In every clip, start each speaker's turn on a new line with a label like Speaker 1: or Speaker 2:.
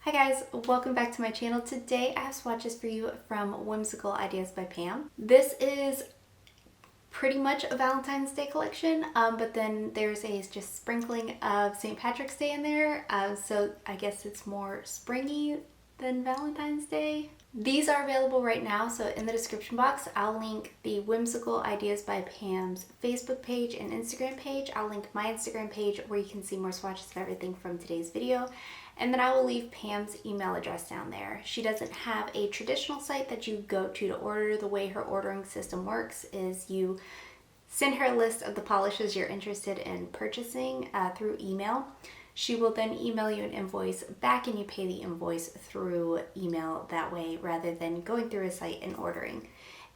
Speaker 1: Hi guys, welcome back to my channel. Today I have swatches for you from Whimsical Ideas by Pam. This is pretty much a Valentine's Day collection, but then there's a just sprinkling of St. Patrick's Day in there, so I guess it's more springy than Valentine's Day. These are available right now, so in the description box I'll link the Whimsical Ideas by Pam's Facebook page and Instagram page. I'll link my Instagram page where you can see more swatches of everything from today's video. And then I will leave Pam's email address down there. She doesn't have a traditional site that you go to order. The way her ordering system works is you send her a list of the polishes you're interested in purchasing through email. She will then email you an invoice back and you pay the invoice through email that way rather than going through a site and ordering.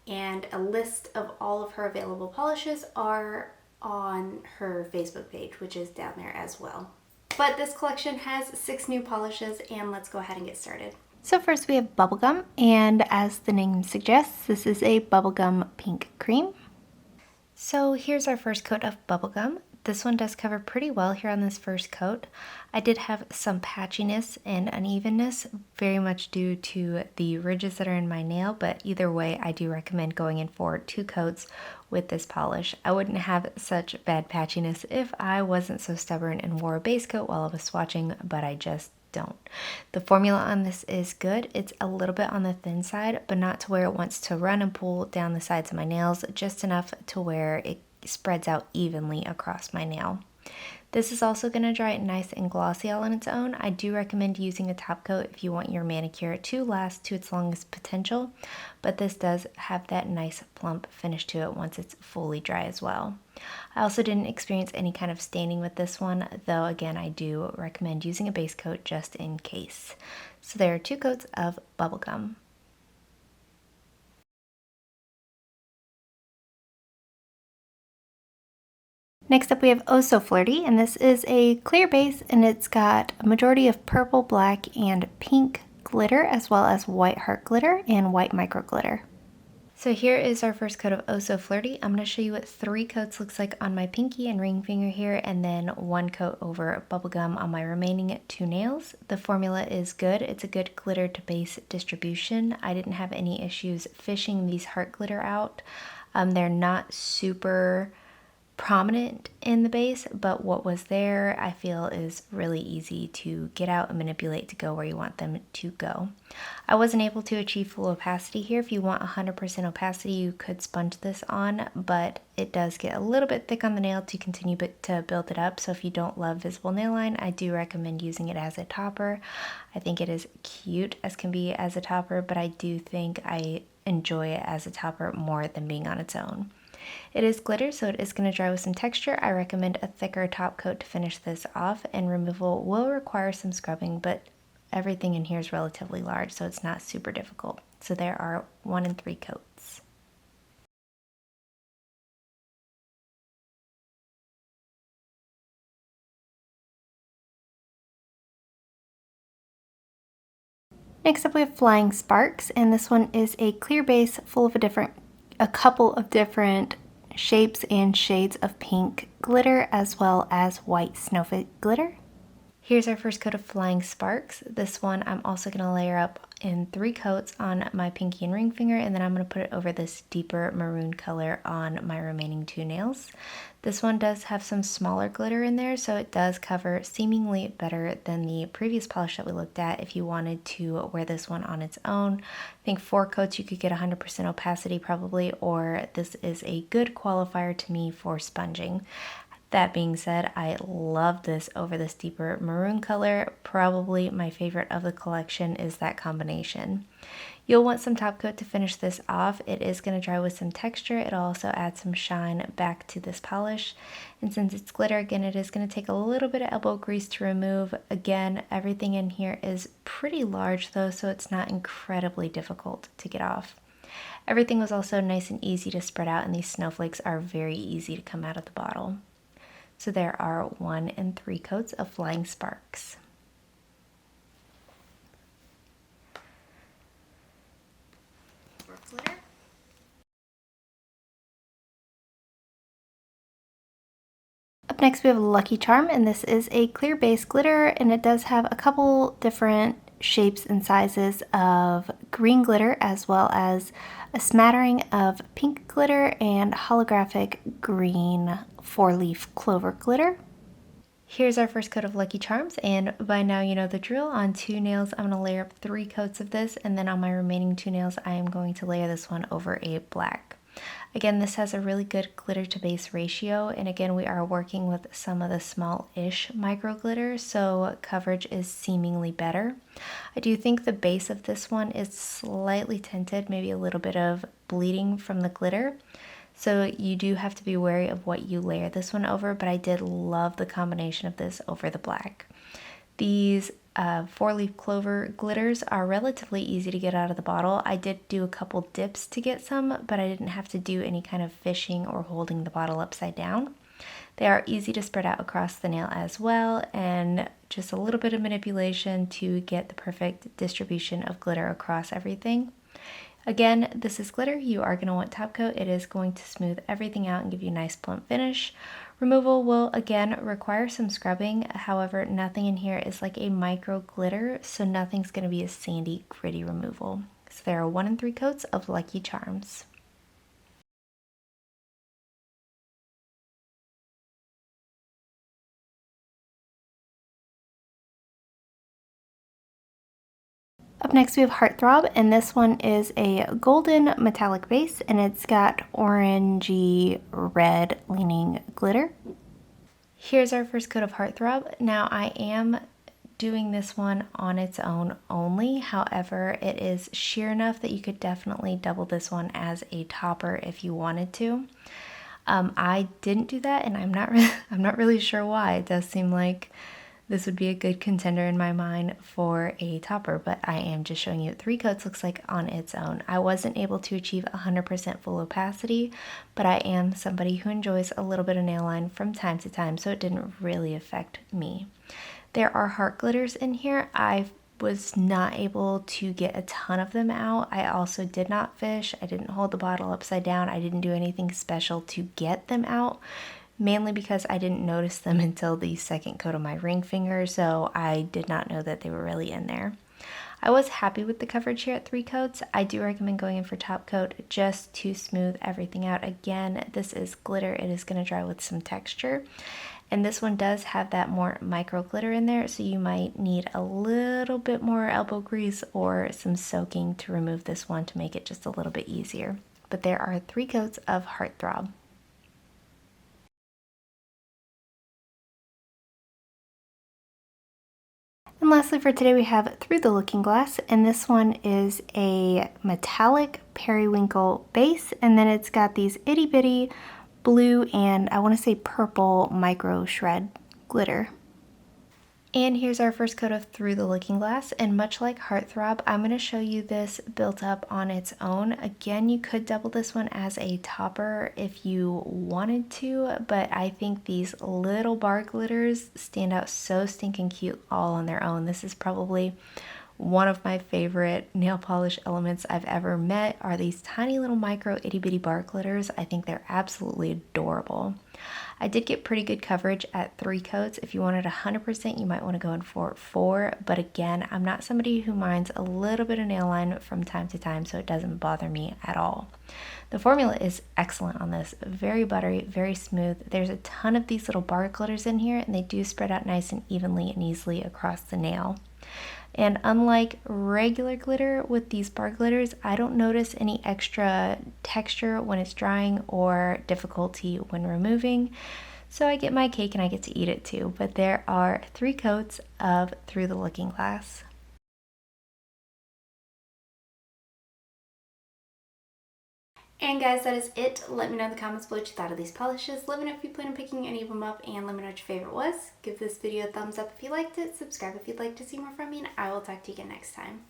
Speaker 1: And a list of all of her available polishes are on her Facebook page, which is down there as well. But this collection has 6 new polishes, and let's go ahead and get started. So first we have Bubblegum, and as the name suggests, this is a Bubblegum pink cream. So here's our first coat of Bubblegum. This one does cover pretty well here on this first coat. I did have some patchiness and unevenness, very much due to the ridges that are in my nail, but either way I do recommend going in for 2 coats with this polish. I wouldn't have such bad patchiness if I wasn't so stubborn and wore a base coat while I was swatching, but I just don't. The formula on this is good. It's a little bit on the thin side, but not to where it wants to run and pull down the sides of my nails, just enough to where it spreads out evenly across my nail. This is also going to dry it nice and glossy all on its own. I do recommend using a top coat if you want your manicure to last to its longest potential, but this does have that nice plump finish to it once it's fully dry as well. I also didn't experience any kind of staining with this one, though again I do recommend using a base coat just in case. So there are 2 coats of Bubblegum. Next up we have Oh So Flirty, and this is a clear base and it's got a majority of purple, black, and pink glitter, as well as white heart glitter and white micro glitter. So here is our first coat of Oh So Flirty. I'm going to show you what 3 coats looks like on my pinky and ring finger here, and then 1 coat over Bubblegum on my remaining 2 nails. The formula is good. It's a good glitter to base distribution. I didn't have any issues fishing these heart glitter out. They're not super prominent in the base, but what was there I feel is really easy to get out and manipulate to go where you want them to go. I wasn't able to achieve full opacity here. If you want 100% opacity, you could sponge this on, but it does get a little bit thick on the nail to continue to build it up. So if you don't love visible nail line, I do recommend using it as a topper. I think it is cute as can be as a topper, but I do think I enjoy it as a topper more than being on its own. It is glitter, so it is going to dry with some texture. I recommend a thicker top coat to finish this off, and removal will require some scrubbing, but everything in here is relatively large, so it's not super difficult. So there are 1 and 3 coats. Next up we have Flying Sparks, and this one is a clear base full of a couple of different shapes and shades of pink glitter, as well as white snowflake glitter. Here's our first coat of Flying Sparks. This one I'm also going to layer up in 3 coats on my pinky and ring finger, and then I'm going to put it over this deeper maroon color on my remaining 2 nails. This one does have some smaller glitter in there, so it does cover seemingly better than the previous polish that we looked at. If you wanted to wear this one on its own, I think 4 coats you could get 100% opacity probably, or this is a good qualifier to me for sponging. That being said, I love this over this deeper maroon color. Probably my favorite of the collection is that combination. You'll want some top coat to finish this off. It is going to dry with some texture. It'll also add some shine back to this polish. And since it's glitter, again, it is going to take a little bit of elbow grease to remove. Again, everything in here is pretty large though, so it's not incredibly difficult to get off. Everything was also nice and easy to spread out, and these snowflakes are very easy to come out of the bottle. So there are 1 and 3 coats of Flying Sparks. Glitter. Up next we have Lucky Charm, and this is a clear base glitter, and it does have a couple different shapes and sizes of green glitter, as well as a smattering of pink glitter and holographic green 4-leaf clover glitter. Here's our first coat of Lucky Charms, and by now you know the drill. On 2 nails, I'm going to layer up 3 coats of this, and then on my remaining 2 nails, I am going to layer this one over a black. Again, this has a really good glitter to base ratio, and again, we are working with some of the small-ish micro glitter, so coverage is seemingly better. I do think the base of this one is slightly tinted, maybe a little bit of bleeding from the glitter. So you do have to be wary of what you layer this one over, but I did love the combination of this over the black. These 4-leaf clover glitters are relatively easy to get out of the bottle. I did do a couple dips to get some, but I didn't have to do any kind of fishing or holding the bottle upside down. They are easy to spread out across the nail as well, and just a little bit of manipulation to get the perfect distribution of glitter across everything. Again, this is glitter. You are going to want top coat. It is going to smooth everything out and give you a nice plump finish. Removal will again require some scrubbing. However, nothing in here is like a micro glitter, so nothing's going to be a sandy, gritty removal. So there are 1 and 3 coats of Lucky Charms. Up next we have Heart Throb, and this one is a golden metallic base, and it's got orangey red leaning glitter. Here's our first coat of Heart Throb. Now I am doing this one on its own only, however it is sheer enough that you could definitely double this one as a topper if you wanted to. I didn't do that, and I'm not really sure why. It does seem like this would be a good contender in my mind for a topper, but I am just showing you what 3 coats looks like on its own. I wasn't able to achieve 100% full opacity, but I am somebody who enjoys a little bit of nail line from time to time, so it didn't really affect me. There are heart glitters in here. I was not able to get a ton of them out. I also did not fish. I didn't hold the bottle upside down. I didn't do anything special to get them out, mainly because I didn't notice them until the second coat of my ring finger, so I did not know that they were really in there. I was happy with the coverage here at 3 coats. I do recommend going in for top coat just to smooth everything out. Again, this is glitter. It is going to dry with some texture. And this one does have that more micro glitter in there, so you might need a little bit more elbow grease or some soaking to remove this one to make it just a little bit easier. But there are 3 coats of Heart Throb. And lastly for today we have Through the Looking Glass, and this one is a metallic periwinkle base, and then it's got these itty bitty blue and I want to say purple micro shred glitter. And here's our first coat of Through the Looking Glass, and much like Heart Throb, I'm going to show you this built up on its own. Again, you could double this one as a topper if you wanted to, but I think these little bar glitters stand out so stinking cute all on their own. This is probably one of my favorite nail polish elements I've ever met, are these tiny little micro itty bitty bar glitters. I think they're absolutely adorable. I did get pretty good coverage at 3 coats. If you wanted 100%, you might want to go in for 4, but again, I'm not somebody who minds a little bit of nail line from time to time, so it doesn't bother me at all. The formula is excellent on this. Very buttery, very smooth. There's a ton of these little bar glitters in here, and they do spread out nice and evenly and easily across the nail. And unlike regular glitter with these bar glitters, I don't notice any extra texture when it's drying or difficulty when removing. So I get my cake and I get to eat it too. But there are 3 coats of Through the Looking Glass. And guys, that is it. Let me know in the comments below what you thought of these polishes. Let me know if you plan on picking any of them up, and let me know what your favorite was. Give this video a thumbs up if you liked it, subscribe if you'd like to see more from me, and I will talk to you again next time.